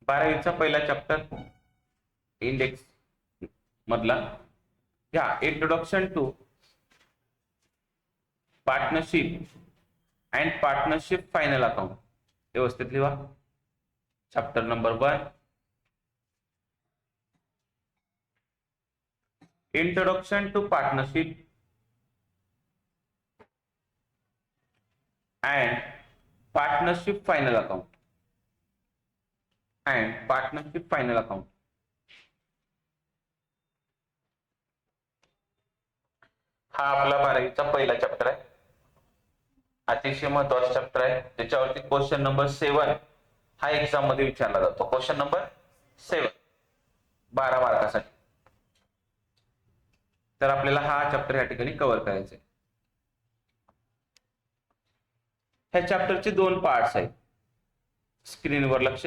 12वीचा पहिला chapter index मधला घ्या, introduction to partnership and partnership final account. व्यवस्थित लिहा. Chapter number 1, introduction to partnership and partnership final account. And partnership final account. हा आपला 12वीचा पहिला चॅप्टर आहे. अतिशय महत्वाचा चॅप्टर आहे. त्याच्यावरती क्वेश्चन नंबर 7 हा एक्झाम मध्ये विचारला जातो. Question number 7 12 मार्कासाठी. तर आपल्याला हा चॅप्टर या ठिकाणी कव्हर करायचा आहे. ह्या चॅप्टरचे 2 पार्ट्स आहेत. स्क्रीनवर लक्ष.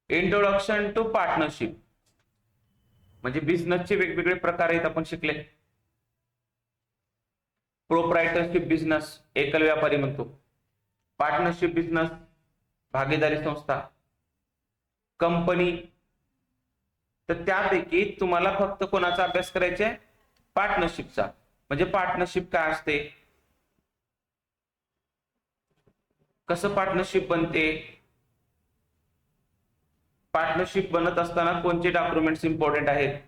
इंट्रोडक्शन टू पार्टनरशिप म्हणजे बिझनेसचे वेगवेगळे प्रकार आहेत, आपण शिकले. प्रोप्रायटरशिप बिझनेस एकल व्यापारी म्हणतो. पार्टनरशिप बिझनेस भागीदारी संस्था, कंपनी. तर त्यापैकी तुम्हाला फक्त कोणाचा अभ्यास करायचा आहे? पार्टनरशिपचा. म्हणजे पार्टनरशिप काय असते, कसं पार्टनरशिप बनते, पार्टनरशिप बनत असताना कोणते डॉक्युमेंट्स इंपॉर्टंट आहेत,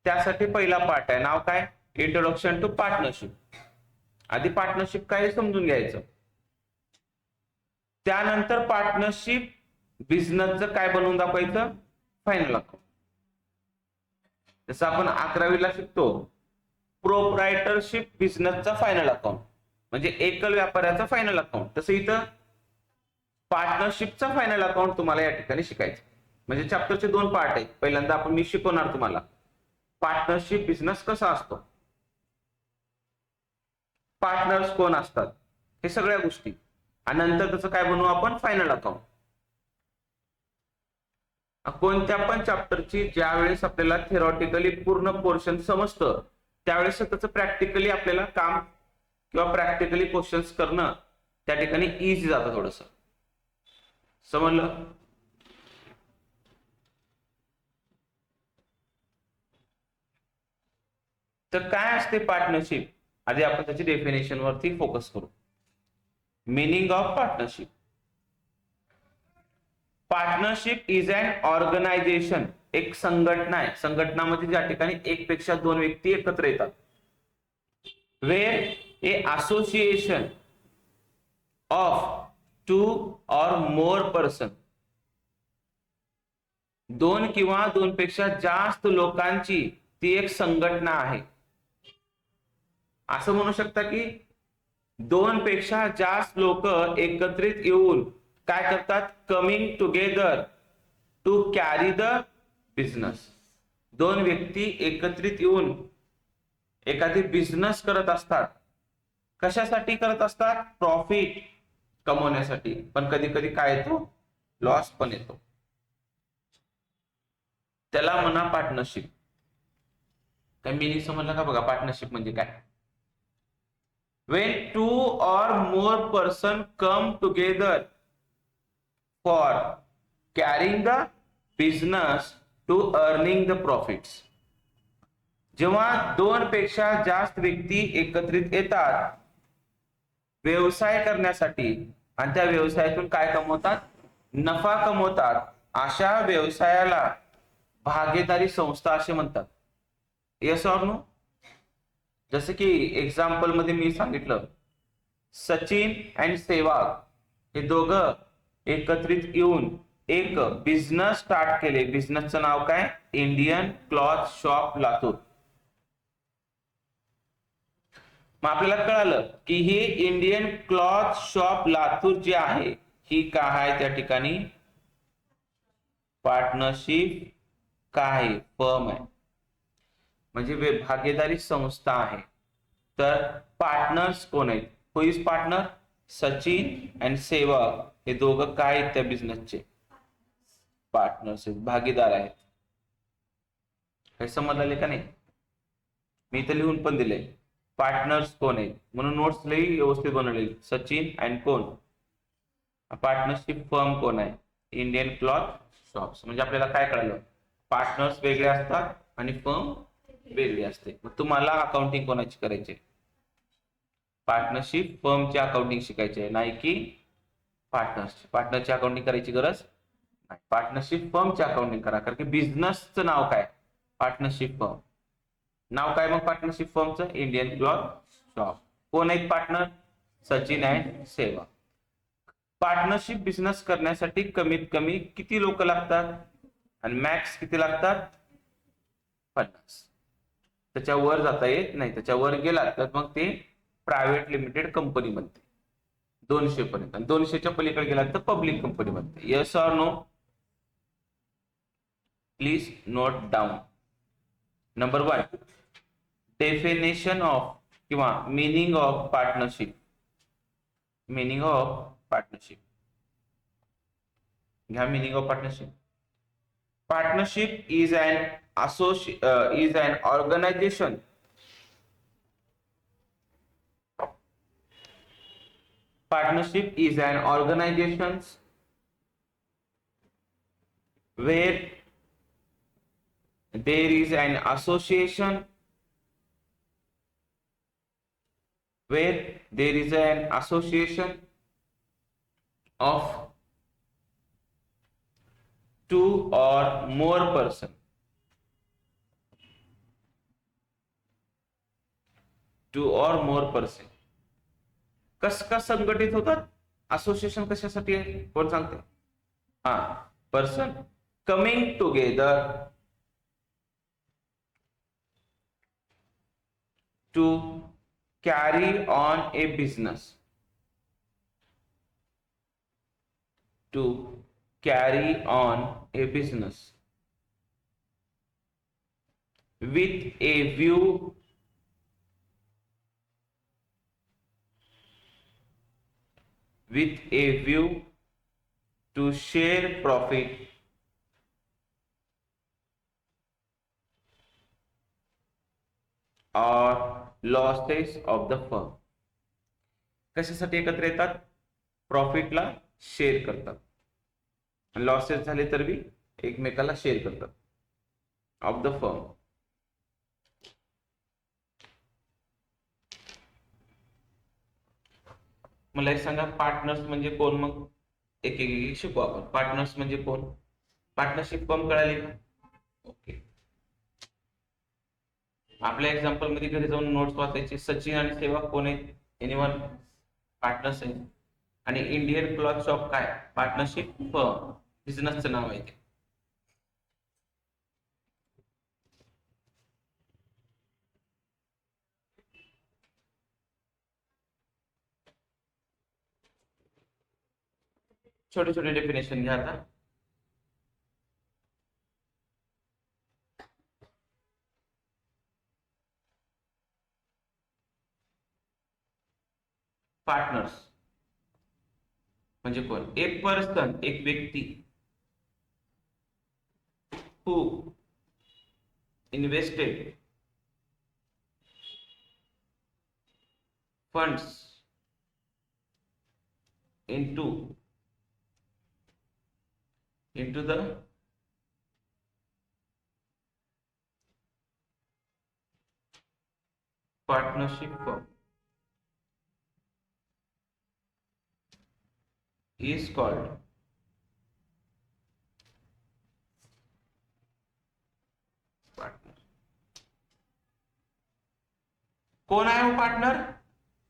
त्यासाठी पहिला पार्ट आहे. नाव काय? Introduction to partnership. आधी पार्टनरशिप काय समजून घ्यायचं. त्यानंतर पार्टनरशिप बिझनेसचं काय बनवून दाखवायचं? Final account. जसं आपण 11वीला शिकतो प्रोप्रायटरशिप बिझनेसचा फायनल अकाउंट म्हणजे एकल व्यापाऱ्याचा फायनल अकाउंट, तसं इथं पार्टनरशिपचा फायनल अकाउंट तुम्हाला या ठिकाणी शिकायचं. म्हणजे चॅप्टरचे 2 पार्ट आहेत. पहिल्यांदा मी शिकवणार तुम्हाला पार्टनरशिप बिझनेस कसा असतो, पार्टनर्स कोण असतात, हे सगळ्या गोष्टी. आणि नंतर त्याचं काय बनवू आपण? Final account. कोणत्या पण चॅप्टरची ज्या वेळेस आपल्याला थेरॉटिकली पूर्ण पोर्शन समजतं त्यावेळेस त्याचं प्रॅक्टिकली आपल्याला काम किंवा प्रॅक्टिकली क्वेश्चन्स करणं त्या ठिकाणी इझी जातं. थोडंसं समजलं? तर काय असते पार्टनरशिप? आधी आपण त्याची डेफिनेशन वरती फोकस करू. Meaning of partnership. Partnership is an organisation. एक संघटना आहे. संघटनामध्ये ज्या ठिकाणी एक पेक्षा 2 व्यक्ती एकत्र येतात. Where a association of 2 or more person. 2 किंवा 2 पेक्षा जास्त लोकांची ती एक संघटना आहे. असं म्हणू शकता की 2 पेक्षा जास्त लोक एकत्रित येऊन काय करतात? Coming together to carry the business. 2 व्यक्ती एकत्रित येऊन एखादी बिझनेस करत असतात. कशासाठी करत असतात? प्रॉफिट कमवण्यासाठी. पण कधी कधी काय येतो? लॉस पण येतो. त्याला म्हणा पार्टनरशिप. काय मीनिंग समजलं का? बघा पार्टनरशिप म्हणजे काय. when 2 or more person come together for carrying the business to earning the profits. जेव्हा 2 पेक्षा जास्त व्यक्ती एकत्रित येतात व्यवसाय करण्यासाठी आणि त्या व्यवसायातून काय कमवतात? नफा कमवतात. अशा व्यवसायाला भागीदारी संस्था असे म्हणतात. Yes or no? जसं की एक्झाम्पल मध्ये मी सांगितलं, सचिन अँड सेवाग हे दोघं एकत्रित येऊन एक बिझनेस स्टार्ट केले. बिझनेसचं नाव काय? Indian cloth shop Latur. मग आपल्याला कळालं की ही इंडियन क्लॉथ शॉप लातूर जी आहे ही काय आहे? त्या ठिकाणी पार्टनरशिप काय? फर्म आहे. म्हणजे भागीदारी संस्था आहे. तर पार्टनर्स कोण आहेत? हु इज पार्टनर? सचिन अँड सेवक हे दोघं काय आहेत? त्या बिझनेसचे पार्टनर्स आहेत, भागीदार आहेत. हे समजले का नाही? मी इथे लिहून पण दिले पार्टनर्स कोण आहेत म्हणून नोट्स लई व्यवस्थित बनवलेली. सचिन अँड कोण? पार्टनरशिप फर्म कोण आहे? Indian cloth shops. म्हणजे आपल्याला काय कळलं? पार्टनर्स वेगळे असतात आणि फर्म वेगळी असते. मग तुम्हाला अकाउंटिंग कोणाची करायची? पार्टनरशिप फर्मची अकाउंटिंग शिकायची आहे, नाही की पार्टनरची अकाउंटिंग करायची गरज नाही. पार्टनरशिप फर्मची अकाउंटिंग करा, कारण की बिझनेसचं नाव काय? Partnership firm. नाव काय मग पार्टनरशिप फर्मचं? Indian cloth shop. कोण आहेत partner? Sachin and Seva. Partnership business करण्यासाठी कमीत कमी किती लोक लागतात आणि मॅक्स किती लागतात? 50. त्याच्यावर जाता येत नाही. त्याच्यावर गेला तर मग ते प्रायव्हेट लिमिटेड कंपनी बनते 200 पर्यंत, आणि 200च्या पलीकडे गेला तर पब्लिक कंपनी बनते. Yes or no? Please note down. Number 1, definition of किंवा meaning of partnership. Meaning of partnership घ्या. Meaning of partnership. Partnership is an organization partnership is an organization where there is an association of two or more person. कस का संघटित होतात? Association कशासाठी आहे? कोण सांगते? Person coming together to carry on a business. To carry on a business with a view to share profit or losses of the firm. कशासाठी एकत्र येतात? प्रॉफिटला शेअर करतात, लॉसेस झाले तर बी एकमेकाला शेअर करतात. Of the firm. मला एक सांगा, पार्टनर्स म्हणजे कोण? मग एक एक शिकू आपण. पार्टनर्स म्हणजे कोण? पार्टनरशिप फर्म कळाली का? ओके. आपल्या एक्झाम्पल मध्ये घरी जाऊन नोट्स वाचायचे. सचिन आणि सेवा कोण आहेत? एनीवन? पार्टनर्स आहेत. आणि इंडियन क्लॉथ शॉप काय? पार्टनरशिप फर्म, बिझनेसचं नाव आहे ते. छोटे छोटे डेफिनेशन घ्या आता. पार्टनर्स म्हणजे कोण? एक पर्सन, एक व्यक्ती, who invested funds into the partnership firm is called partner. कोण आहे हो पार्टनर?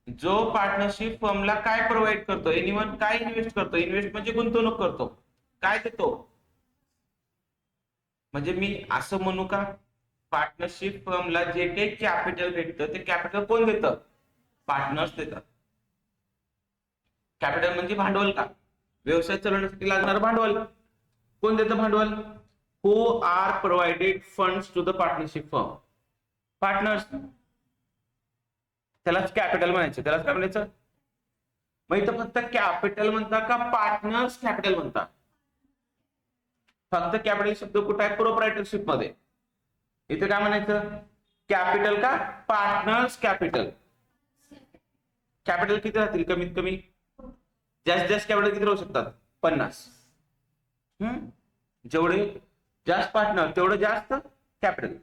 जो पार्टनरशिप फर्मला काय प्रोव्हाइड करतो? एनीवन? काय इन्व्हेस्ट करतो? इन्व्हेस्ट म्हणजे गुंतवणूक करतो. काय देतो? म्हणजे मी असं म्हणू का, पार्टनरशिप फर्मला जे काही कॅपिटल भेटतं ते कॅपिटल कोण देतं? पार्टनर्स देतात. कॅपिटल म्हणजे भांडवल का? व्यवसाय चालवण्यासाठी लागणारं भांडवल. कोण देतं भांडवल? Who are provided funds to the partnership firm. Partners. त्यालाच कॅपिटल म्हणायचं. त्यालाच काय म्हणायचं? मग इथं फक्त कॅपिटल म्हणता का पार्टनर्स कॅपिटल म्हणता? फक्त कॅपिटल शब्द कुठे आहे? प्रोप्रायटरशिप मध्ये. इथे काय म्हणायचं? कॅपिटल का पार्टनर्स कॅपिटल. कॅपिटल किती राहतील? कमीत कमी जास्तीत जास्त कॅपिटल किती राहू शकतात? 50. जेवढे जास्त पार्टनर तेवढं जास्त कॅपिटल.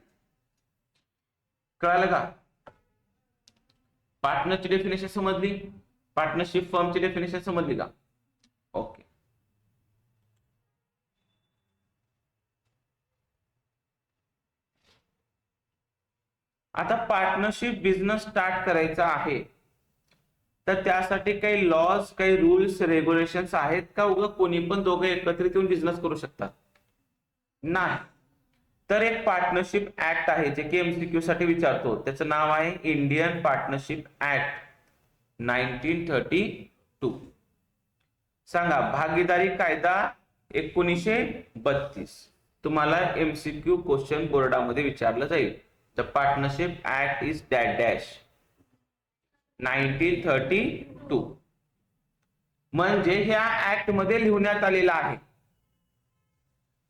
कळालं का? पार्टनरची डेफिनेशन समजली? पार्टनरशिप फर्मची डेफिनेशन समजली का? ओके. आता पार्टनरशिप बिझनेस स्टार्ट करायचा आहे तर त्यासाठी काही लॉज, काही रूल्स, रेग्युलेशन्स आहेत का? उगा कोणी पण दोघे एकत्रित येऊन बिझनेस करू शकतात? नाही. तर एक पार्टनरशिप ऍक्ट आहे जे की एमसीक्यू साठी विचारतो. त्याचं नाव आहे इंडियन पार्टनरशिप ऍक्ट 1932. सांगा भागीदारी कायदा 1932. तुम्हाला एमसीक्यू क्वेश्चन बोर्डामध्ये विचारलं जाईल. The partnership act is dash dash 1932. म्हणजे ह्या ऍक्ट मध्ये लिहिण्यात आलेलं आहे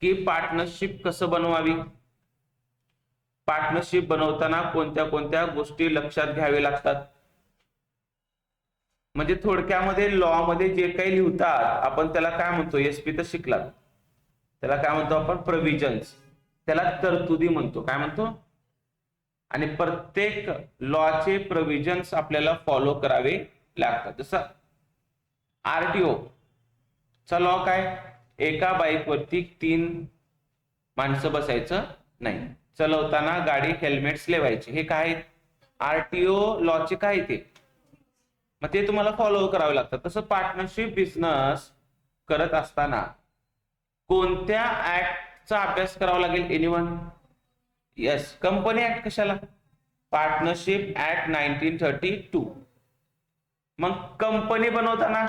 की पार्टनरशिप कसं बनवावी, पार्टनरशिप बनवताना कोणत्या कोणत्या गोष्टी लक्षात घ्यावे लागतात. म्हणजे थोडक्यामध्ये लॉ मध्ये जे काही लिहितात आपण त्याला काय म्हणतो? एसपी तर शिकलात, त्याला काय म्हणतो आपण? प्रोव्हिजन्स. त्याला तरतुदी म्हणतो. काय म्हणतो? आणि प्रत्येक लॉचे प्रोव्हिजन्स आपल्याला फॉलो करावे लागतात. जसं आरटीओ चा लॉ काय? एका बाईक वरती 3 माणसं बसायचं नाही, चालवताना गाडी हेल्मेट्स लावायचे. हे काय? आरटीओ लॉचे काय ते? मग ते तुम्हाला फॉलो करावे लागतात. तसं पार्टनरशिप बिझनेस करत असताना कोणत्या ऍक्टचा अभ्यास करावा लागेल? एनीवन? Yes, company act. कशाला? Partnership act 1932. मग कंपनी बनवताना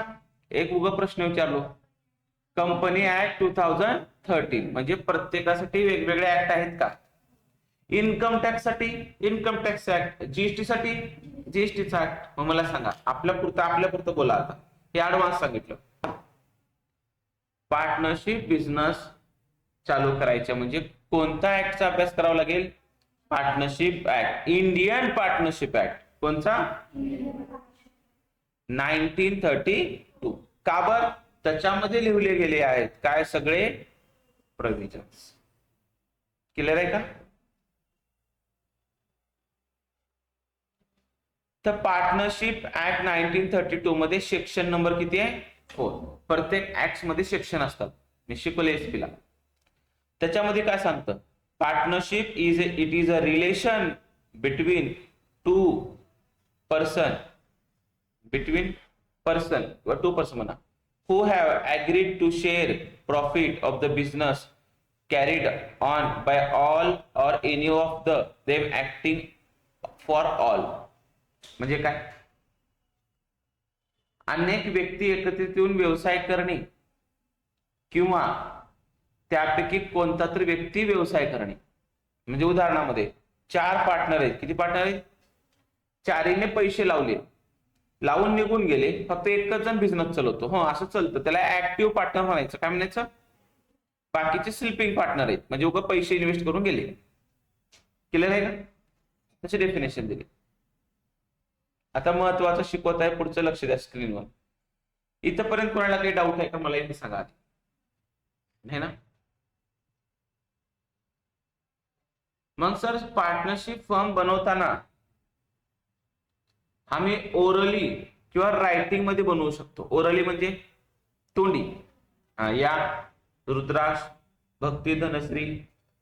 एक उगा प्रश्न विचारलो, कंपनी ऍक्ट 2013. म्हणजे प्रत्येकासाठी वेगवेगळे ऍक्ट आहेत का? इन्कम टॅक्स साठी इन्कम टॅक्स ऍक्ट, जीएसटी साठी जीएसटीचा ऍक्ट. मग मला सांगा, आपल्या पुरतं बोला. आता हे ऍडव्हान्स सांगितलं. पार्टनरशिप बिझनेस चालू करायचं म्हणजे कोणता ऍक्टचा अभ्यास करावा लागेल? Partnership act, Indian partnership act. कोणता? 1932. का बर? त्याच्यामध्ये लिहिले गेले आहेत काय? सगळे प्रोव्हिजन्स. क्लिअर आहे का? तर पार्टनरशिप ऍक्ट 1932 मध्ये सेक्शन नंबर किती आहे? 4. प्रत्येक ऍक्ट मध्ये सेक्शन असतात, मी शिकवले एसपी ला. त्याच्यामध्ये काय सांगतं? Partnership it is a relation between two person म्हणा, who have agreed to share profit of the business carried on by all or any of them acting for all. म्हणजे काय? अनेक व्यक्ती एकत्रित येऊन व्यवसाय करणे किंवा त्यापैकी कोणता तरी व्यक्ती व्यवसाय करणे. म्हणजे उदाहरणामध्ये 4 पार्टनर आहेत. किती पार्टनर आहेत? 4हीने पैसे लावून निघून गेले, फक्त एकच जण बिझनेस चालवतो. हो, असं चालतं. त्याला ऍक्टिव्ह पार्टनर म्हणायचं. काय म्हणायचं? बाकीचे स्लीपिंग पार्टनर आहेत, म्हणजे उगा पैसे इन्व्हेस्ट करून गेले. क्लिअर आहे का? त्याची डेफिनेशन दिली. आता महत्वाचं शिकवत आहे, पुढचं लक्ष द्या स्क्रीनवर. इथपर्यंत कोणाला काही डाऊट आहे का? मला इथे सांगा. नाही ना? मग सर पार्टनरशिप फर्म बनवताना आम्ही ओरली किंवा रायटिंग मध्ये बनवू शकतो. ओरली म्हणजे तोंडी. या रुद्राक्ष, भक्ती, धनश्री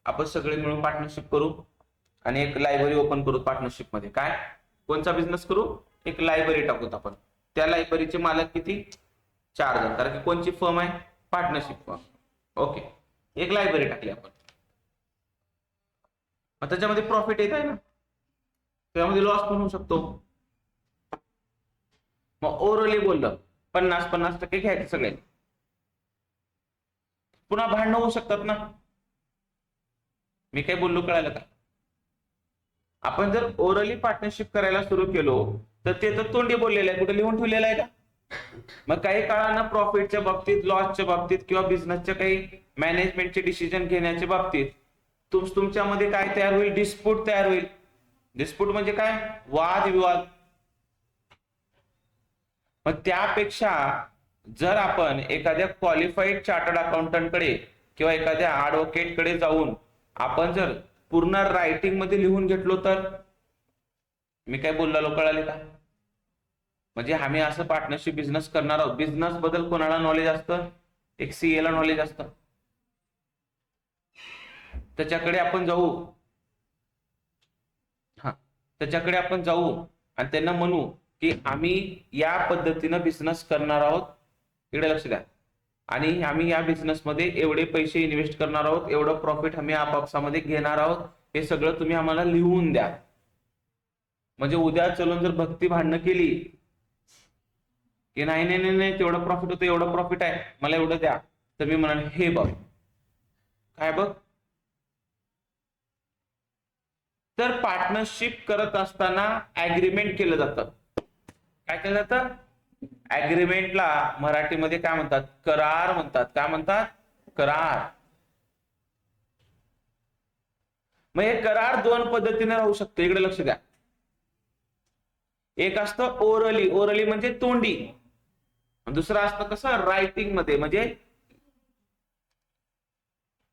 आपण सगळे मिळून पार्टनरशिप करू आणि एक लायब्ररी ओपन करू. पार्टनरशिप मध्ये काय? कोणता बिझनेस करू? एक लायब्ररी टाकूत आपण. त्या लायब्ररीचे मालक किती? 4 जण. कारण की कोणची फर्म आहे? Partnership firm. ओके, एक लायब्ररी टाकली आपण. मग त्याच्यामध्ये प्रॉफिट येत आहे ना, त्यामध्ये लॉस पण होऊ शकतो. मग ओरली बोललं 50% घ्यायचे सगळ्यांनी. पुन्हा भांडणं होऊ शकतात ना. मी काय बोललो कळालं का? आपण जर ओरली पार्टनरशिप करायला सुरू केलो तर ते तर तोंडी बोललेलं आहे, कुठे लिहून ठेवलेलं आहे का? मग काही काळानं प्रॉफिटच्या बाबतीत, लॉसच्या बाबतीत किंवा बिझनेसच्या काही मॅनेजमेंटचे डिसिजन घेण्याच्या बाबतीत तुमच्यामध्ये काय तयार होईल? डिस्प्यूट तयार होईल. डिस्प्यूट म्हणजे काय? वाद विवाद. मग त्यापेक्षा जर आपण एखाद्या क्वालिफाईड चार्टर्ड अकाउंटंट कडे किंवा एखाद्या ऍडव्होकेट कडे जाऊन आपण जर पूर्ण रायटिंग मध्ये लिहून घेतलो तर, मी काय बोललो कळाले का? म्हणजे आम्ही असं पार्टनरशिप बिझनेस करणार आहोत. बिझनेस बद्दल कोणाला नॉलेज असतं? एक सीए ला नॉलेज असतं. त्याच्याकडे आपण जाऊ, त्याच्याकडे आपण जाऊ आणि त्यांना म्हणू की आम्ही या पद्धतीनं बिझनेस करणार आहोत, इकडे लक्ष द्या, आणि आम्ही या बिझनेस मध्ये एवढे पैसे इन्व्हेस्ट करणार आहोत, एवढं प्रॉफिट आम्ही आपापसामध्ये घेणार आहोत, हे सगळं तुम्ही आम्हाला लिहून द्या. म्हणजे उद्या चलून जर भक्ती भांडणं केली की नाही नाही नाही तेवढं प्रॉफिट होतं, एवढं प्रॉफिट आहे, मला एवढं द्या, तर मी म्हणाल हे बघ काय बघ. तर पार्टनरशिप करत असताना ऍग्रीमेंट केलं जातं. काय केलं जातं? ऍग्रीमेंटला मराठीमध्ये काय म्हणतात? करार म्हणतात. काय म्हणतात? करार. मग हे करार दोन पद्धतीने राहू शकतो, इकडे लक्ष द्या. एक असतं ओरली, ओरली म्हणजे तोंडी. दुसरं असतं कसं? रायटिंग मध्ये.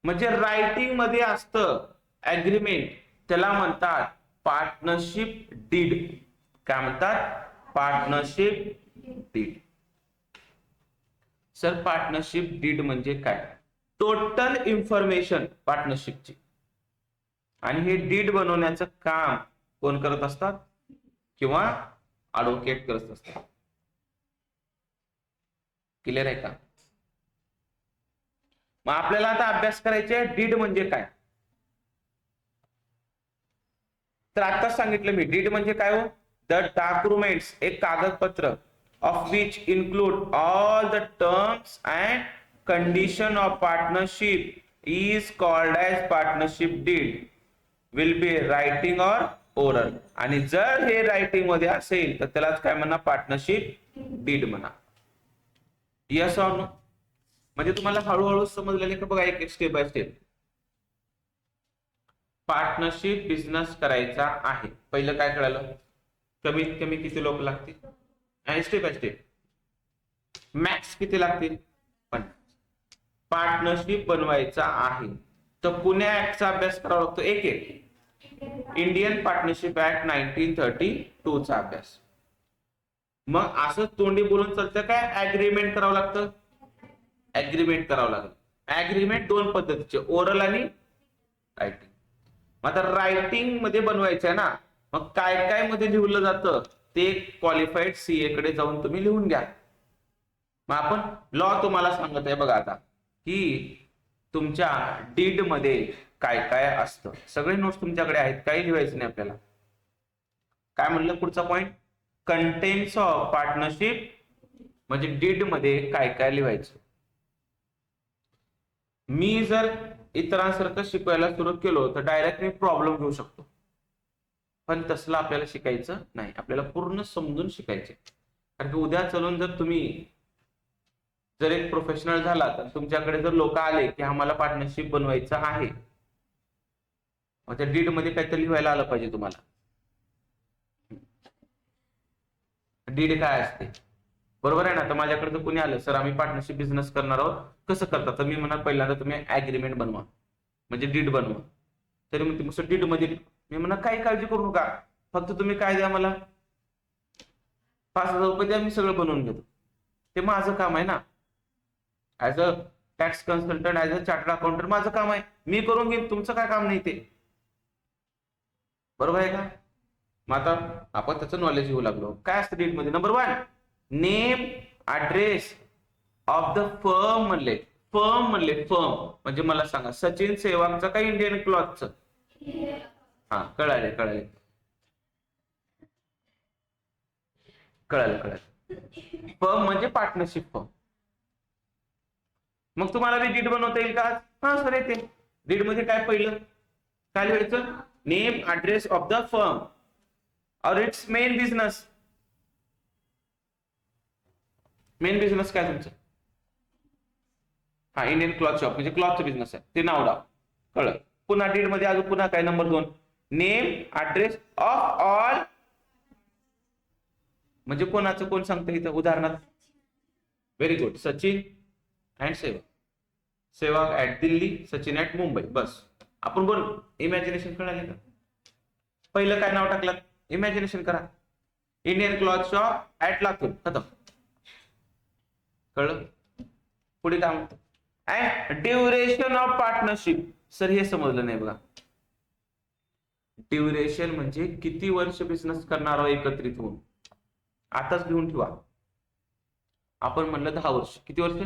म्हणजे रायटिंग मध्ये असतं ऍग्रीमेंट, त्याला म्हणतात पार्टनरशिप डीड. काय म्हणतात? Partnership deed. Sir partnership deed म्हणजे काय? टोटल इन्फॉर्मेशन पार्टनरशिपची, आणि हे डीड बनवण्याचं काम कोण करत असतात? किंवा ऍडव्होकेट करत असतात. क्लिअर आहे का? मग आपल्याला आता अभ्यास करायचे डीड म्हणजे काय. तर आताच सांगितलं मी, डीड म्हणजे काय हो? द डॉक्युमेंट्स, एक कागदपत्र, of which include all the terms and condition of partnership is called as partnership deed, will be writing or oral. आणि जर हे रायटिंग मध्ये असेल तर त्यालाच काय म्हणा? पार्टनरशिप डीड म्हणा. Yes or no? म्हणजे तुम्हाला हळूहळू समजलेले का? बघा एक step by step. Partnership business करायचा आहे, पहिलं काय कळालं? कमीत कमी किती लोक लागतील, आणि स्टेप बाय स्टेप मॅक्स किती लागतील? पण पार्टनरशिप बनवायचा आहे तर पुण्या ऍक्टचा अभ्यास करावा लागतो. एक इंडियन पार्टनरशिप ऍक्ट 1932 चा अभ्यास. मग असं तोंडी बोलून चालतं काय? ऍग्रीमेंट करावं लागतं. ऍग्रीमेंट करावं लागेल. ऍग्रीमेंट दोन पद्धतीचे, ओरल आणि रायटिंग. मग आता रायटिंग मध्ये बनवायचं आहे ना, मग काय काय मध्ये लिहिलं जातं ते क्वालिफाईड सीए कडे जाऊन तुम्ही लिहून घ्या. मग आपण लॉ तुम्हाला सांगत आहे बघा आता, की तुमच्या डीड मध्ये काय काय असतं. सगळे नोट्स तुमच्याकडे आहेत, काही लिहायचं नाही आपल्याला. काय म्हणलं पुढचा पॉइंट? कंटेंट्स ऑफ पार्टनरशिप, म्हणजे डीड मध्ये काय काय लिहायचं. मी जर इतरांसारखं शिकवायला सुरू केलो तर डायरेक्ट मी प्रॉब्लेम घेऊ शकतो, पण तसलं आपल्याला शिकायचं नाही. आपल्याला पूर्ण समजून शिकायचे. कारण की उद्या चलून जर तुम्ही जर एक प्रोफेशनल झाला तर तुमच्याकडे जर लोक आले की आम्हाला पार्टनरशिप बनवायचं आहे, मग त्या डीड मध्ये काहीतरी लिहायला आलं पाहिजे तुम्हाला. डीड काय असते, बरोबर आहे ना? तर माझ्याकडे जर कोणी आलं, सर आम्ही पार्टनरशिप बिझनेस करणार आहोत, कसं करतात? तर मी म्हणणार पहिल्यांदा तुम्ही ऍग्रीमेंट बनवा, म्हणजे डीड बनवा. तरी मग तुम्ही डीड मध्ये मी म्हणा काही काळजी करू नका, फक्त तुम्ही काय द्या मला? 5,000 रुपये द्या, मी सगळं बनवून घेतो. ते माझं काम आहे ना, as a tax consultant, as a chartered accountant माझं काम आहे, मी करून घेईन. तुमचं काय काम नाही ते, बरोबर आहे का? मग आता आपण त्याचं नॉलेज घेऊ लागलो. काय असतं डीड मध्ये? Number 1 name address of the firm म्हणले. फर्म म्हणले, फर्म म्हणजे मला सांगा सचिन सेवागचं का इंडियन क्लॉथचं? हा कळाले कळाले कळालं कळालं. फर्म म्हणजे पार्टनरशिप फर्म. मग तुम्हाला बी डीड बनवता येईल का? हा सर येते. डीड मध्ये काय पहिलं काय लिहायचं? Name address of the firm और its main business. Main business काय तुमचं? हा इंडियन क्लॉथ शॉप म्हणजे क्लॉथचं बिझनेस आहे, ते नाव डाव. कळलं? पुन्हा डीड मध्ये अजून पुन्हा काय? Number 2 name address of all, म्हणजे कोणाचं कोण सांगतं इथं? उदाहरणार्थ व्हेरी गुड. सचिन अँड सेवक. सेवक ऍट दिल्ली, सचिन ऍट मुंबई. बस आपण बोल. इमॅजिनेशन कळाले का? पहिलं काय नाव टाकलं? इमॅजिनेशन करा. Indian cloth shop at Latur. खतम. कळलं? पुढे काय म्हणतो? And duration of partnership. Sir हे समजलं नाही बघा. ड्युरेशन म्हणजे किती वर्ष बिझनेस करणार आहोत एकत्रित होऊन. आताच घेऊन ठेवा. आपण म्हणलं 10 वर्ष. किती वर्ष?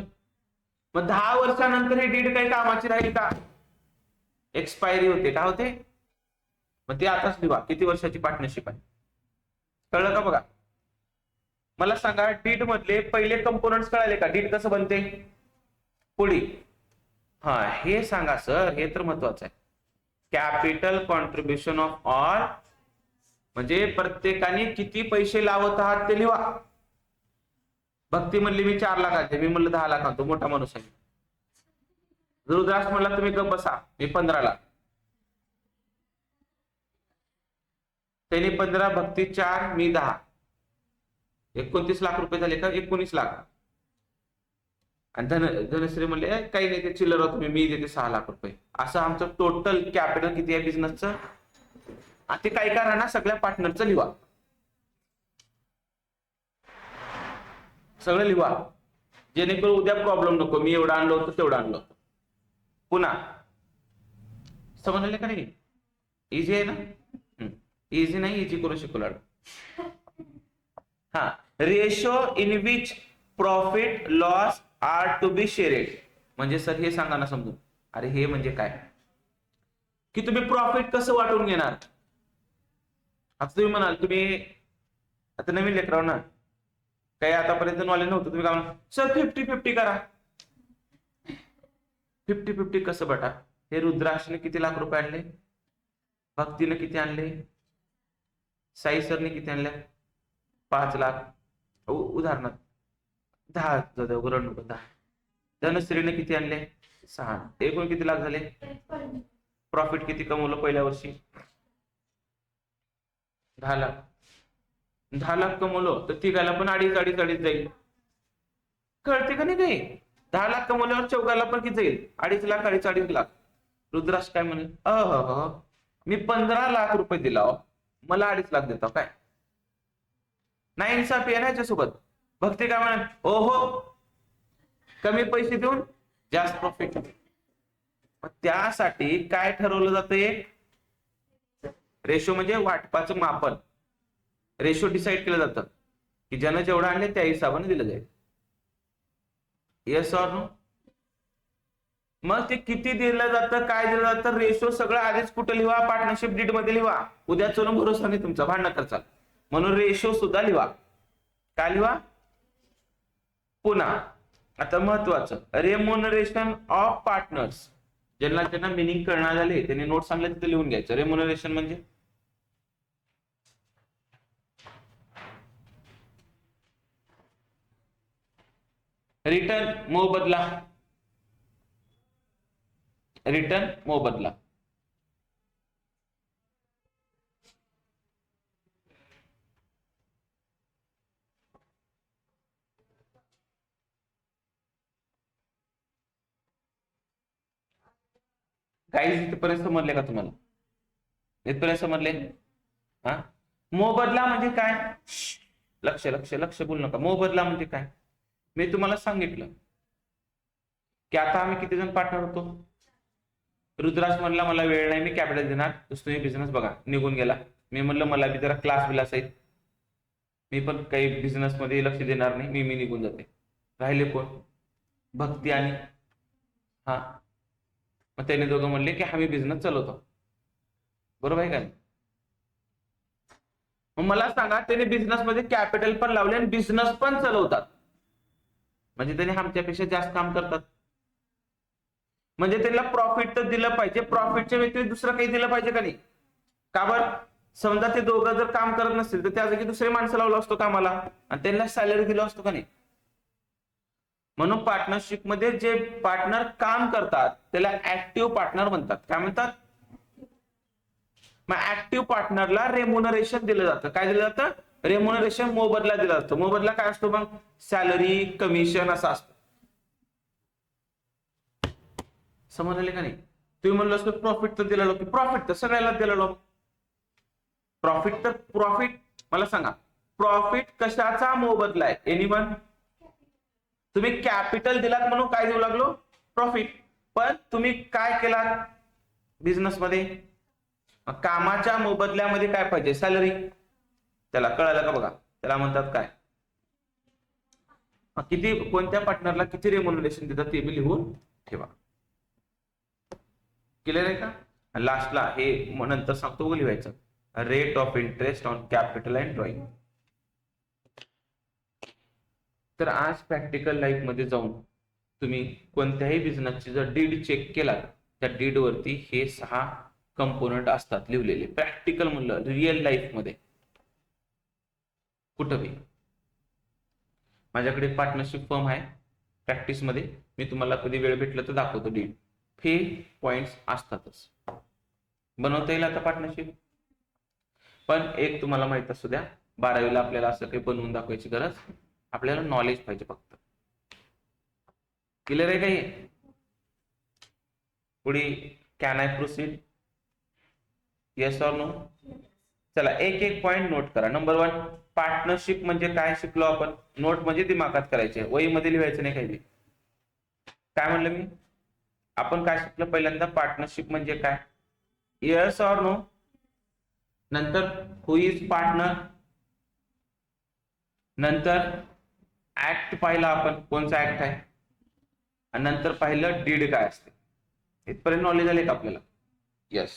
मग 10 वर्षानंतर हे डीड काही कामाची राहील का? एक्सपायरी होते. काय होते? मग ते आताच लिहा किती वर्षाची पार्टनरशिप आहे. कळलं का? बघा मला सांगा, डीड मधले पहिले कंपोनंट्स कळाले का? डीड कसं बनते? पुढे हा हे सांगा सर. हे तर महत्वाचं आहे. कॅपिटल कॉन्ट्रीब्युशन ऑफ ऑल म्हणजे प्रत्येकाने किती पैसे लावत आहात ते लिहा. भक्ती म्हणली मी 4 लाख आणते, मी म्हणलं 10 लाख आणतो. मोठा माणूस आहे. रुद्राक्ष म्हणला तुम्ही गप बसा, मी 15 लाख. त्यांनी 15, भक्ती 4, मी 10. 29 लाख रुपये झाले का? 19 लाख. आणि धनश्री म्हणले काही नाही, ते चिल्लर तुम्ही, मी देते 6 लाख रुपये. असं आमचं टोटल कॅपिटल किती आहे बिझनेसचं? ते काय करा ना, सगळ्या पार्टनरचं लिहा. सगळं लिहा, जेणेकरून उद्या प्रॉब्लेम नको. मी एवढं आणलं होतं, तेवढं आणलं होतं. पुन्हा समजले का नाही? इझी आहे ना? इझी नाही, इझी करू शिकवलं. हा, ratio in which profit loss are to be shared. म्हणजे सर हे सांगा ना समजून. अरे हे म्हणजे काय? की तुम्ही प्रॉफिट कसं वाटून घेणार? आता तुम्ही म्हणाल, तुम्ही आता नवीन लेकराव ना, काही आतापर्यंत नॉलेज नव्हतं, तुम्ही काय म्हणा सर 50-50 करा. 50-50 कसं बेटा? हे रुद्राक्षने किती लाख रुपये आणले? भक्तीने किती आणले? साई सरने किती आणले? 5 लाख. उदाहरणार्थ 10 10. धनश्रीने किती आणले? 6. एकूण किती लाख झाले? प्रॉफिट किती कमवलं पहिल्या वर्षी? 10 लाख. 10 लाख कमवलं तर तिघाला पण 2.5 जाईल. कळते का नाही काही? 10 लाख कमवल्यावर चौघाला पण किती जाईल? 2.5 लाख, 2.5 लाख. रुद्राक्ष काय म्हणे? मी 15 लाख रुपये दिला, मला 2.5 लाख देता काय? नाही इन्साफी आहे ना याच्यासोबत. भक्ती काय म्हणे? ओहो, कमी पैसे देऊन जास्त प्रॉफिट. त्यासाठी काय ठरवलं जाते? रेशो म्हणजे वाटपाचं मापन. रेशो डिसाइड केलं जातं की ज्यानं जेवढं आणले त्या हिशोबाने दिलं जाईल. Yes or no? मग ते किती दिलं जातं, काय दिलं जातं, रेशो सगळं आधीच कुठं लिहा? पार्टनरशिप डीड मध्ये लिहा. उद्या चलून भरोसा नाही तुमचा, भांडण करचाल. म्हणून रेशो सुद्धा लिहा. काय लिहा? पुन्हा आता महत्वाचं, रेम्युनरेशन ऑफ पार्टनर्स. ज्यांना मिनिंग कळणार झाले त्यांनी नोट सांगले तिथे लिहून घ्यायचं. रेम्युनरेशन म्हणजे रिटर्न मोबदला. रिटर्न मोबदला. काही इथपर्यंत समजले का तुम्हाला? इथपर्यंत समजले? हा, मोबदला म्हणजे काय? लक्ष लक्ष लक्ष बोलू नका. मोबदला म्हणजे काय? मी तुम्हाला सांगितलं की आता आम्ही किती जण पार्टनर होतो. रुद्राक्ष म्हणला मला वेळ नाही, मी कॅपिटल देणार, तुम्ही बिझनेस बघा. निघून गेला. मी म्हणलं मला बी जरा क्लास बिलास आहेत, मी पण काही बिझनेस मध्ये लक्ष देणार नाही, मी निघून जाते. राहिले कोण? भक्ती आणि हा. मग त्याने दोघं म्हणले की आम्ही बिझनेस चालवतो. बरोबर आहे का? मग मला सांगा, त्याने बिझनेस मध्ये कॅपिटल पण लावले आणि बिझनेस पण चालवतात. म्हणजे त्याने आमच्यापेक्षा जास्त काम करतात. म्हणजे त्यांना प्रॉफिट तर दिलं पाहिजे. प्रॉफिटच्या व्यतिरिक्त दुसरं काही दिलं पाहिजे का नाही? का बरं? समजा ते दोघं जर काम करत नसतील तर त्या जागी दुसरे माणसं लावलं असतो कामाला आणि त्यांना सॅलरी दिलं असतो का नाही? म्हणून पार्टनरशिप मध्ये जे पार्टनर काम करतात त्याला ऍक्टिव्ह पार्टनर म्हणतात. काय म्हणतात? मग ऍक्टिव्ह पार्टनरला रेम्युनरेशन दिलं जातं. काय दिलं जातं? रेम्युनरेशन मोबदला दिला असतो. मोबदला काय असतो मग? सॅलरी, कमिशन असा असतो. समजले का नाही? तुम्ही म्हणलं असतं प्रॉफिट तर दिलेलं, प्रॉफिट तर सगळ्याला दिलेलं. प्रॉफिट मला सांगा, प्रॉफिट कशाचा मोबदला आहे? एनीवन? तुम्ही कॅपिटल दिलात म्हणून काय देऊ लागलो? प्रॉफिट. पण तुम्ही काय केलात बिझनेस मध्ये? कामाच्या मोबदल्यामध्ये काय पाहिजे? सॅलरी. त्याला कळालं का बघा? त्याला म्हणतात काय? किती, कोणत्या पार्टनरला किती रेम्युनरेशन देतात ते बी लिहून ठेवा. क्लिअर आहे का? लास्टला हे नंतर सांगतो लिहायचं, rate of interest on capital and drawing. तर आज प्रॅक्टिकल लाईफ मध्ये जाऊन तुम्ही कोणत्याही बिझनेसची जर डीड चेक केला, त्या डीड वरती हे 6 कंपोनंट असतात लिहिलेले. प्रॅक्टिकल म्हणलं रिअल लाईफ मध्ये कुठं बी. माझ्याकडे पार्टनरशिप फर्म आहे प्रॅक्टिस मध्ये, मी तुम्हाला कधी वेळ भेटलं तर दाखवतो डीड. हे पॉइंट्स असतातच. बनवता येईल आता पार्टनरशिप. पण एक तुम्हाला माहित असू द्या, 12वीला आपल्याला असं काही बनवून दाखवायची गरज, आपल्याला नॉलेज पाहिजे फक्त. क्लिअर आहे का हे? पुढे can I proceed? Yes or no? चला एक एक पॉइंट नोट करा. नंबर 1, पार्टनरशिप म्हणजे काय शिकलो आपण? नोट म्हणजे दिमागात करायचे, वहीमध्ये लिहायचं नाही काही. काय म्हणलं मी? आपण काय शिकलं पहिल्यांदा? पार्टनरशिप म्हणजे काय? Yes or no? नंतर हु इज पार्टनर, नंतर ऍक्ट पाहिला आपण, कोणचा ऍक्ट आहे, आणि नंतर पाहिलं डीड काय असते. इथपर्यंत नॉलेज आले का आपल्याला? यस.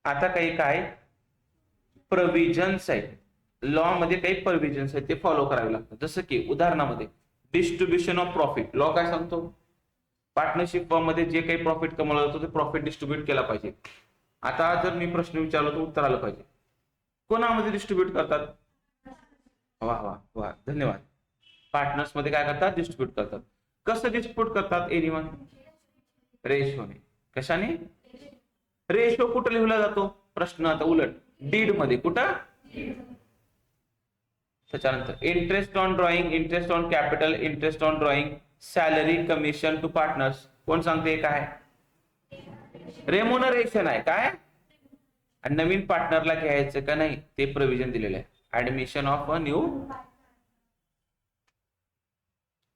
आता काही काय प्रोव्हिजन्स आहेत, लॉ मध्ये काही प्रोव्हिजन्स आहेत ते फॉलो करावे लागतात. जसं की उदाहरणामध्ये डिस्ट्रीब्युशन ऑफ प्रॉफिट. लॉ काय सांगतो? पार्टनरशिप फर्म मध्ये जे काही प्रॉफिट कमवला जातो ते प्रॉफिट डिस्ट्रीब्यूट केला पाहिजे. आता जर मी प्रश्न विचारलो तर उत्तर आलं पाहिजे. कोणामध्ये डिस्ट्रीब्यूट करतात? वा वा वा, धन्यवाद. पार्टनर्स मध्ये काय करतात? डिस्ट्रीब्यूट करतात. कसं डिस्ट्रीब्यूट करतात? एनीवन? रेशोने. कशाने? रेशो कुठं लिहिला जातो? प्रश्न आता उलट, डीड मध्ये. कुठं? त्याच्यानंतर interest on drawing, interest on capital, interest on drawing, salary, commission to partners. कोण सांगते काय? रेम्युनरेशन आहे. काय? आणि नवीन पार्टनरला घ्यायचं का नाही ते प्रोव्हिजन दिलेलं आहे. Admission of a new.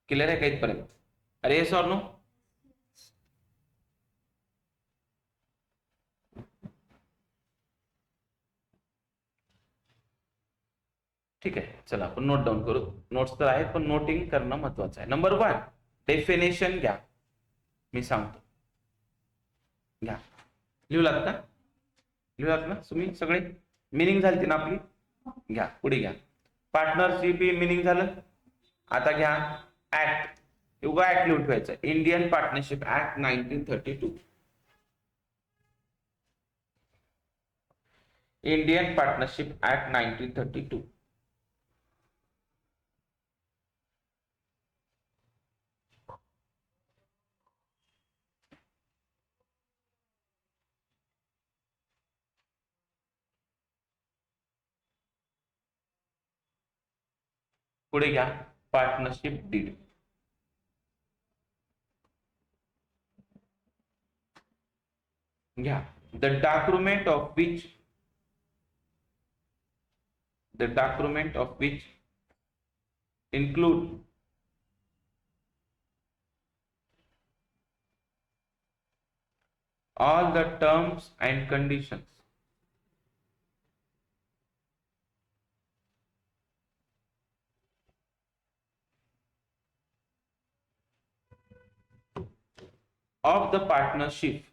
Clear आहे का इथपर्यंत? अरे येस ऑर नो? ठीक आहे, चला आपण नोट डाऊन करू. नोट्स तर आहेत पण नोटिंग करणं महत्वाचं आहे. नंबर 1, डेफिनेशन घ्या. मी सांगतो, घ्या. लिहलात का? लिहलात ना तुम्ही सगळे? मिनिंग झाली ना आपली? घ्या, पुढे घ्या. पार्टनरशिप मिनिंग झालं. आता घ्या ऍक्ट. उगा ऍक्ट लिहून ठेवायचं. Indian partnership act 1932. Indian partnership act 1932. पुढे घ्या पार्टनरशिप डीड. घ्या the document of which include all the terms and conditions of the partnership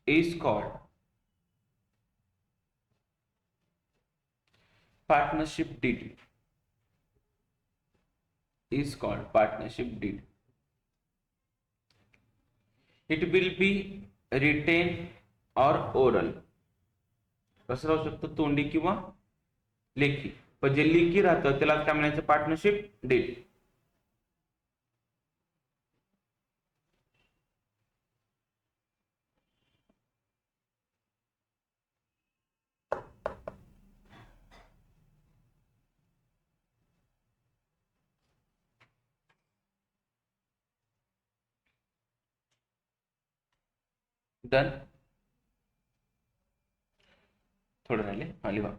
is called partnership deed. Is called partnership deed. It will be written or oral. कसं राहू शकतं? तोंडी किंवा लेखी. पण जे लेखी राहतं त्याला काय म्हणायचं? Partnership deed. डन. थोडं राहिले, हा लिहा.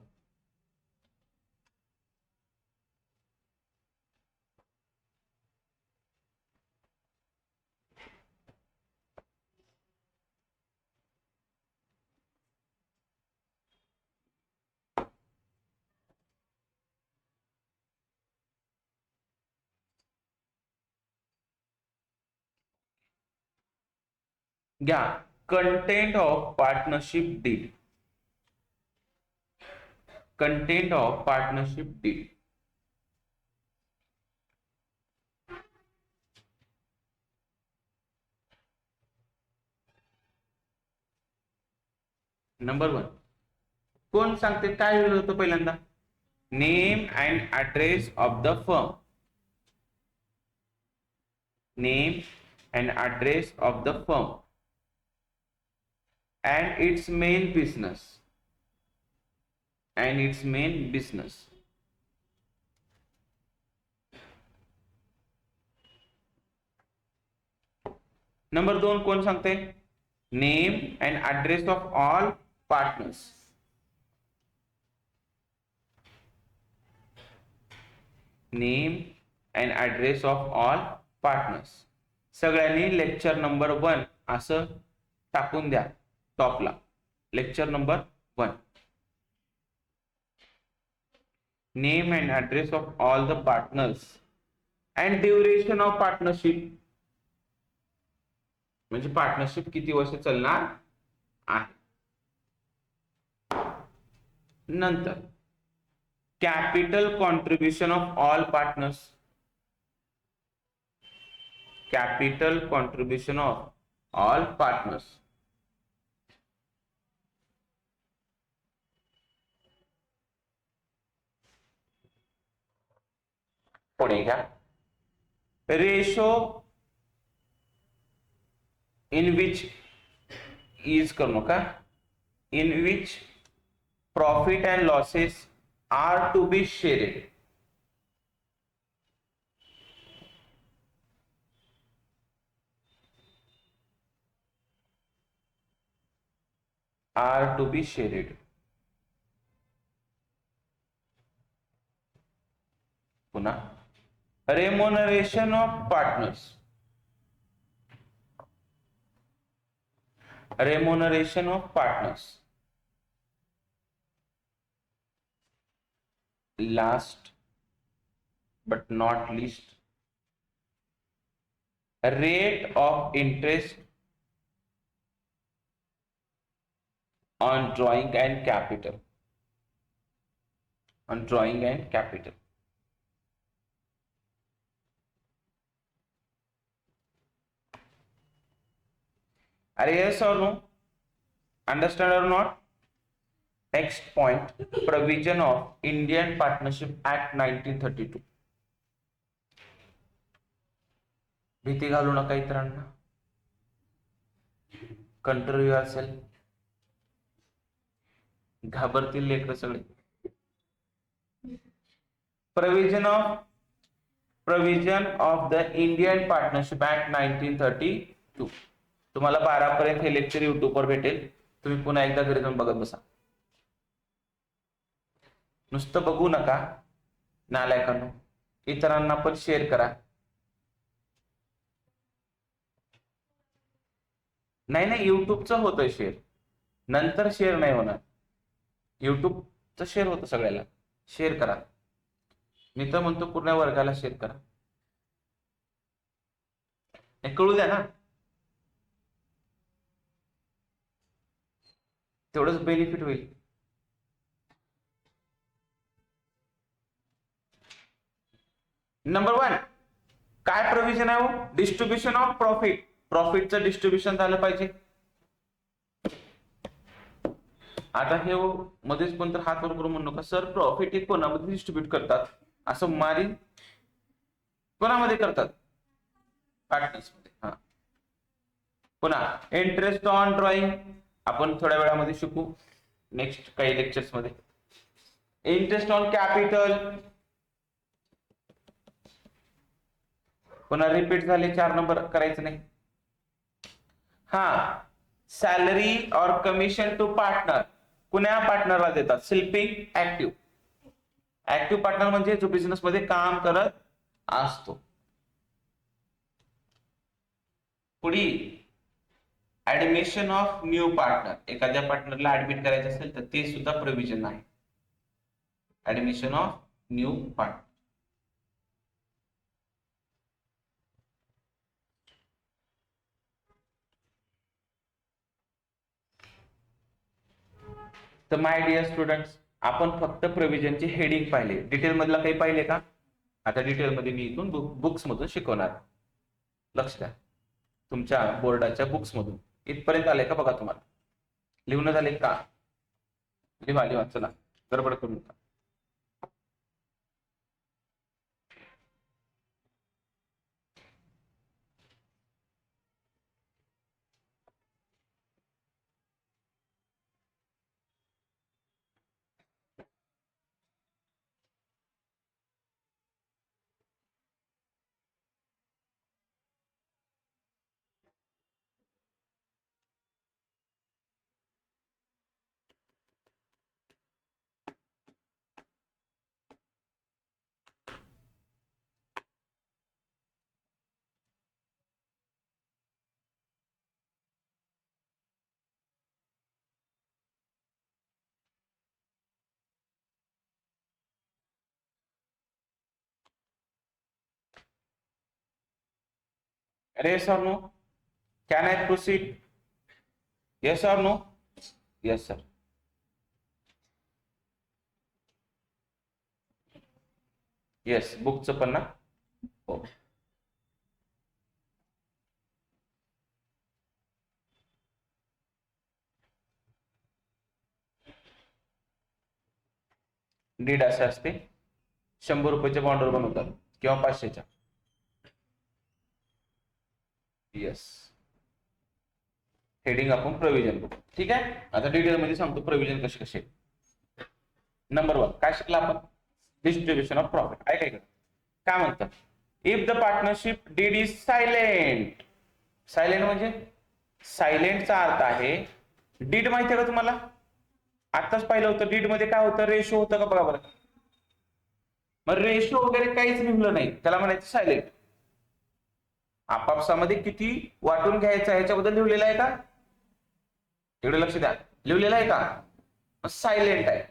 घ्या. Content of partnership deed. Content of partnership deed. Number 1 कोण सांगते, काय लिहिलं होतं पहिल्यांदा? Name and address of the firm. Name and address of the firm and its main business. And its main business. Number 2 कोण सांगते? Name and address of all partners. Name and address of all partners. सगळ्यांनी lecture number 1 असं टाकून द्या टॉपला. Lecture number 1. Name and address of all the partners and duration of partnership. म्हणजे partnership किती वर्ष चालणार आहे. नंतर capital contribution of all partners. Capital contribution of all partners. पुढे घ्या. रेशो इन विच इज करू नका. In which profit and losses are to be shared. Are to be shared. पुन्हा remuneration of partners. Remuneration of partners. Last but not least, rate of interest on drawing and capital. On drawing and capital. Are you yes or no? Understand or not? Next point, provision of Indian Partnership Act 1932. भीती घालू नका इतरांना. Control असेल, घाबरतील लेकर सगळे. Provision of the Indian Partnership Act 1932. तुम्हाला 12 पर्यंत हे लेक्चर युट्यूब वर भेटेल. तुम्ही पुन्हा एकदा घरी जाऊन बघत बसा. नुसतं बघू नका नालायकांनो. इतरांना पण शेअर करा. नाही युट्यूबचं होतं शेअर, नंतर शेअर नाही होणार. युट्यूबचं शेअर होतं सगळ्याला. शेअर करा. मी तर म्हणतो पूर्ण वर्गाला शेअर करा. कळू द्या ना, तेवढंच बेनिफिट होईल. नंबर 1 काय प्रोव्हिजन आहे हो? Distribution of profit. प्रॉफिटचं डिस्ट्रीब्युशन झालं पाहिजे. आता हे मध्येच कोणतर हात वर करून म्हणू नका, सर प्रॉफिट हे कोणामध्ये डिस्ट्रीब्यूट करतात? असं मारी कोणामध्ये करतात? पार्टनर्स मध्ये. हा. पुन्हा इंटरेस्ट ऑन ड्रॉइंग आपण थोड्या वेळामध्ये शिकू, नेक्स्ट काही लेक्चर्स मध्ये. इंटरेस्ट ऑन कॅपिटल पुन्हा रिपीट झाले, 4 नंबर करायचं नाही. हा, सॅलरी और कमिशन टू पार्टनर कुण्या पार्टनरला देतात? Helping active. ऍक्टिव्ह पार्टनर म्हणजे जो बिझनेस मध्ये काम करत असतो. पुढे ऍडमिशन ऑफ न्यू पार्टनर, एखाद्या पार्टनरला ऍडमिट करायचं असेल तर ते सुद्धा प्रोव्हिजन आहे. Admission of new partner. तर माय डिअर स्टुडंट्स, आपण फक्त प्रोव्हिजनचे हेडिंग पाहिले, डिटेल मधला काही पाहिले का? आता डिटेल मध्ये मी इथून बुक्स मधून शिकवणार. लक्ष द्या, तुमच्या बोर्डाच्या बुक्स मधून इथपर्यंत आले का बघा. तुम्हाला लिहून झाले का? लिहा लिहा, चला गडबड करू नका. Yes or no? Can I proceed? Yes or no? Yes, sir. Yes, बुकचं पण ना? हो. डीड असे असते, 100 रुपयाच्या बॉन्डवर बनवतात किंवा 500च्या. येस, हेडिंग आपण प्रोव्हिजन बघू. ठीक आहे, आता डिटेल मध्ये सांगतो प्रोव्हिजन कसे कसे. नंबर 1 काय शिकला आपण? Distribution of profit. ऐकाय काय म्हणतात? If the partnership deed is silent. Silent म्हणजे सायलेंटचा अर्थ आहे, डीड माहिती आहे का तुम्हाला? आताच पाहिलं होतं, डीड मध्ये काय होतं? रेशो होतं का बघा बरं. मग रेशो वगैरे काहीच लिहिलं नाही, त्याला म्हणायचं सायलेंट. आपापसामध्ये किती वाटून घ्यायचं ह्याच्याबद्दल लिहिलेलं आहे का? एवढं लक्ष द्या, लिहिलेलं आहे का? सायलेंट आहे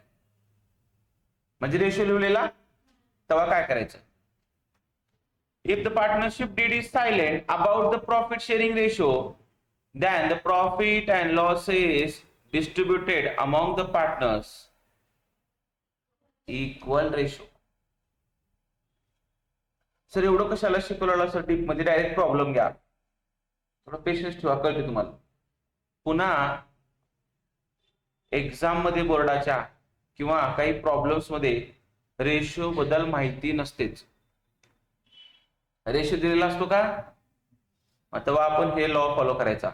म्हणजे रेशो लिहिलेला. तेव्हा काय करायचं? If the partnership deed is silent about the profit sharing ratio, then the profit and losses distributed among the partners equal ratio. Sir एवढं कशाला शिकवलं सर डीप मध्ये? डायरेक्ट प्रॉब्लेम घ्या, थोडं पेशन्स ठेवा, कळते तुम्हाला. पुन्हा एक्झाम मध्ये बोर्डाच्या किंवा काही प्रॉब्लेम्स मध्ये रेशो बद्दल माहिती नसतेच. रेशो दिलेला असतो का? तेव्हा आपण हे लॉ फॉलो करायचा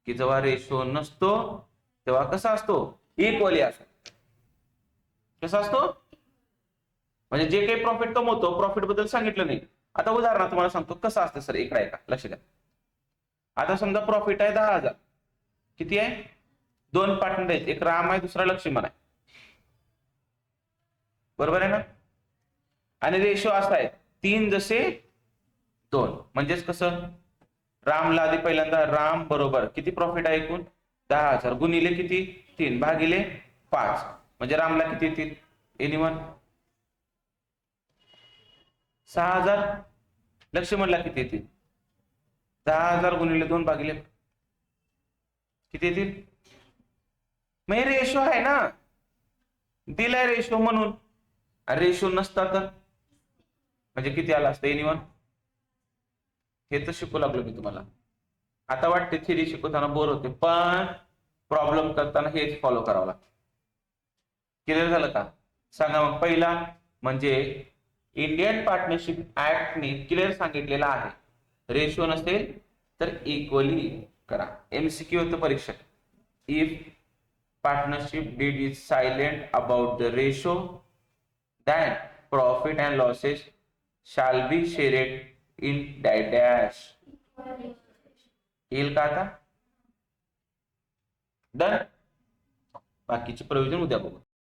की जेव्हा रेशो नसतो तेव्हा कसा असतो? इक्वली असतो. कसा असतो? म्हणजे जे काही प्रॉफिट कमवतो, प्रॉफिट बद्दल सांगितलं नाही. आता उदाहरण तुम्हाला सांगतो कसं असतं सर, इकडे ऐका, लक्ष द्या. आता समजा प्रॉफिट आहे 10,000. किती आहे? 2 पार्टनर आहेत, एक राम आहे दुसरा लक्ष्मण आहे, बरोबर आहे ना? आणि रेशो असा आहे 3:2. म्हणजेच कसं? रामला आधी पहिल्यांदा राम बरोबर किती प्रॉफिट आहे एकूण? 10,000 गुणिले किती? 3 भागिले 5. म्हणजे रामला किती येतील? एनिवन 6,000. लक्ष्मणला किती येतील? 10,000 गुणिले 2 भागिले किती येतील? मग रेशो आहे ना, दिलाय रेशो म्हणून. रेशो नसता तर म्हणजे किती आला असतं? एनिवन. हे तर शिकू लागलो मी तुम्हाला. आता वाटते थिअरी शिकवताना बोर होते, पण प्रॉब्लेम करताना हेच फॉलो करावं लागतं. क्लिअर झालं का? सांगा मग. पहिला म्हणजे इंडियन पार्टनरशिप ऍक्टने क्लिअर सांगितलेला आहे, रेशो नसेल तर इक्वली करा. एमसीक्यू होतं परीक्षा. If partnership deed is silent about the ratio, then profit and losses shall be shared in dash. येईल का आता? डन. बाकीचे प्रयोजन उद्या बघू.